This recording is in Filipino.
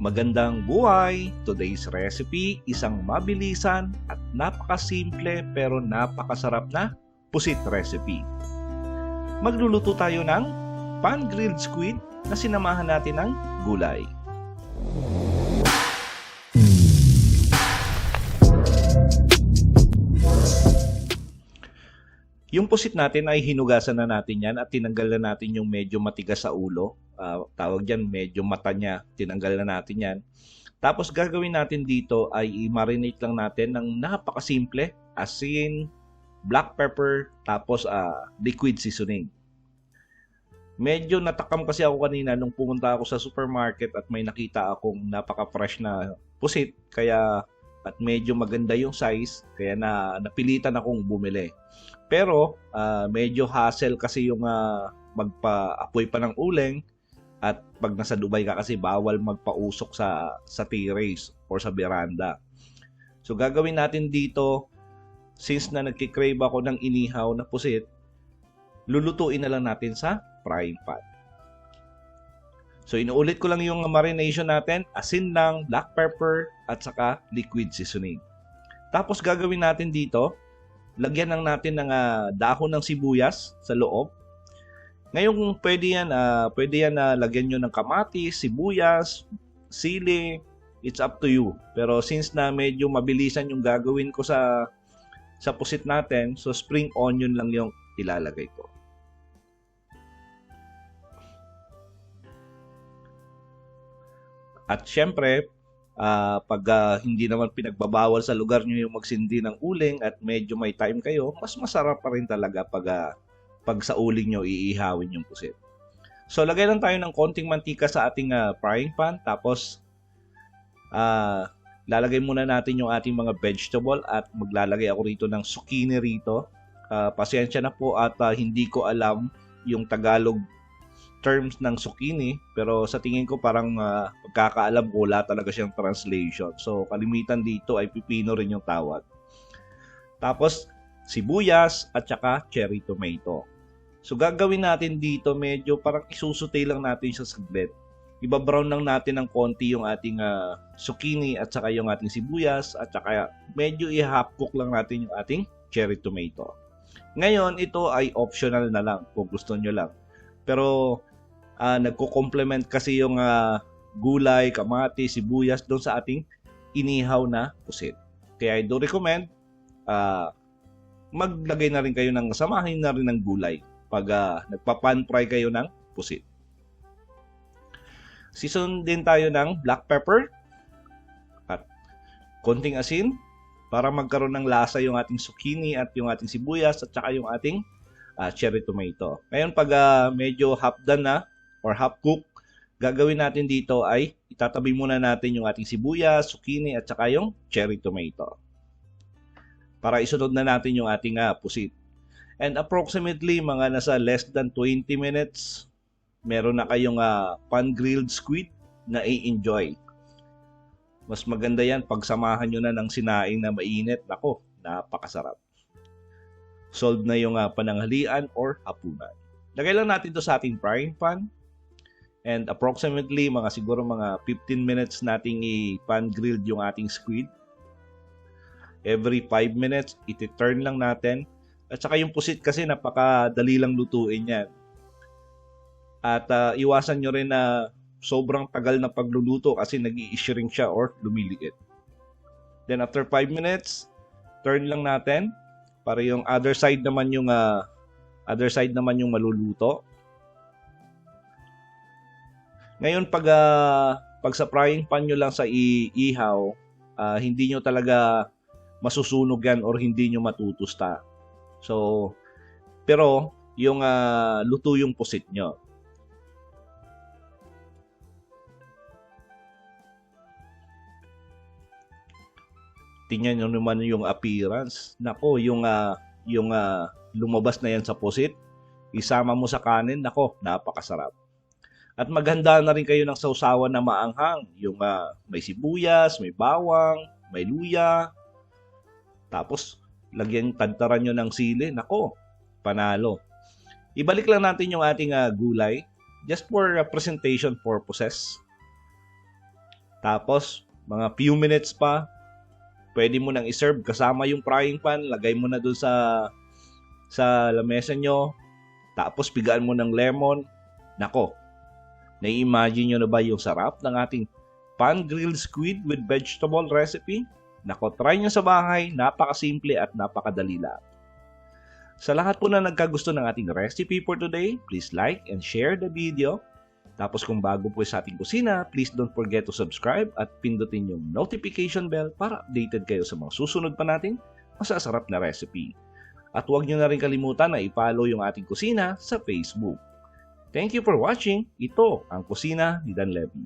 Magandang buhay! Today's recipe, isang mabilisan at napakasimple pero napakasarap na pusit recipe. Magluluto tayo ng pan-grilled squid na sinamahan natin ng gulay. Yung pusit natin ay hinugasan na natin yan at tinanggal na natin yung medyo matigas sa ulo. Tawag dyan, medyo mata niya. Tinanggal na natin yan. Tapos gagawin natin dito ay i-marinate lang natin ng napakasimple. Asin, black pepper, tapos liquid seasoning. Medyo natakam kasi ako kanina nung pumunta ako sa supermarket at may nakita akong napaka-fresh na pusit. At medyo maganda yung size, kaya napilitan akong bumili. Pero medyo hassle kasi yung magpa-apoy pa ng uling, at pag nasa Dubai ka kasi bawal magpausok sa terrace or sa veranda. So gagawin natin dito, since na nagkikrave ako ng inihaw na pusit, lulutuin na lang natin sa frying pan. So inuulit ko lang yung marination natin, asin lang, black pepper, at saka liquid seasoning. Tapos gagawin natin dito, lagyan lang natin ng dahon ng sibuyas sa loob. Ngayon pwede yan na lagyan nyo ng kamatis, sibuyas, sili, it's up to you. Pero since na medyo mabilisan yung gagawin ko sa pusit natin, so spring onion lang yung ilalagay ko. At syempre, pag hindi naman pinagbabawal sa lugar nyo yung magsindi ng uling at medyo may time kayo, mas masarap pa rin talaga pag sa uling nyo iihawin yung pusit. So, lagay lang tayo ng konting mantika sa ating frying pan. Tapos, lalagay muna natin yung ating mga vegetable at maglalagay ako rito ng zucchini rito. Pasensya na po at hindi ko alam yung Tagalog terms ng zucchini, pero sa tingin ko parang pagkakaalam ko wala talaga siyang translation. So kalimitan dito ay pipino rin yung tawag. Tapos sibuyas at saka cherry tomato. So gagawin natin dito, medyo parang isusutay lang natin siya saglit. Iba-brown lang natin ng konti yung ating zucchini at saka yung ating sibuyas at saka medyo i-half cook lang natin yung ating cherry tomato. Ngayon ito ay optional na lang kung gusto nyo lang. Pero nagko-complement kasi yung gulay, kamatis, sibuyas doon sa ating inihaw na pusit. Kaya I do recommend maglagay na rin kayo samahin na rin ng gulay pag nagpa-pan fry kayo ng pusit. Season din tayo ng black pepper at konting asin para magkaroon ng lasa yung ating zucchini at yung ating sibuyas at saka yung ating cherry tomato. Ngayon pag medyo half done na or half cook, gagawin natin dito ay itatabi muna natin yung ating sibuyas, zucchini at saka yung cherry tomato. Para isunod na natin yung ating pusit. And approximately mga nasa less than 20 minutes, meron na kayong pan-grilled squid na i-enjoy. Mas maganda yan pag samahan nyo na ng sinaing na mainit. Nako, napakasarap. Solve na yung pananghalian or hapunan. Lagay lang natin to sa ating frying pan. And approximately siguro mga 15 minutes nating i-pan grilled yung ating squid. Every 5 minutes, iti-turn lang natin. At saka yung pusit kasi napakadali lang lutuin yan. At iwasan nyo rin na sobrang tagal na pagluluto kasi nag-i-shrink siya or lumiliit. Then after 5 minutes, turn lang natin para yung other side naman yung maluluto. Ngayon pag sa frying pan nyo lang sa ihaw, hindi nyo talaga masusunog yan or hindi nyo matutusta. So, pero yung luto yung pusit nyo. Tingnan nyo naman yung appearance. Nako, yung lumabas na yan sa pusit, isama mo sa kanin, nako, napakasarap. At maghanda na rin kayo ng sausawan na maanghang. Yung may sibuyas, may bawang, may luya. Tapos, tagtaran nyo ng sili. Nako, panalo. Ibalik lang natin yung ating gulay just for presentation purposes. Tapos, mga few minutes pa, pwede mo nang iserve kasama yung frying pan. Lagay mo na dun sa lamesa nyo. Tapos, pigaan mo ng lemon. Nako, nai-imagine nyo na ba yung sarap ng ating pan-grilled squid with vegetable recipe? Nako, try nyo sa bahay. Napakasimple at napakadali lang. Sa lahat po na nagkagusto ng ating recipe for today, please like and share the video. Tapos kung bago po sa ating kusina, please don't forget to subscribe at pindutin yung notification bell para updated kayo sa mga susunod pa nating masasarap na recipe. At huwag nyo na rin kalimutan na i-follow yung ating kusina sa Facebook. Thank you for watching. Ito ang Kusina ni Dan Levy.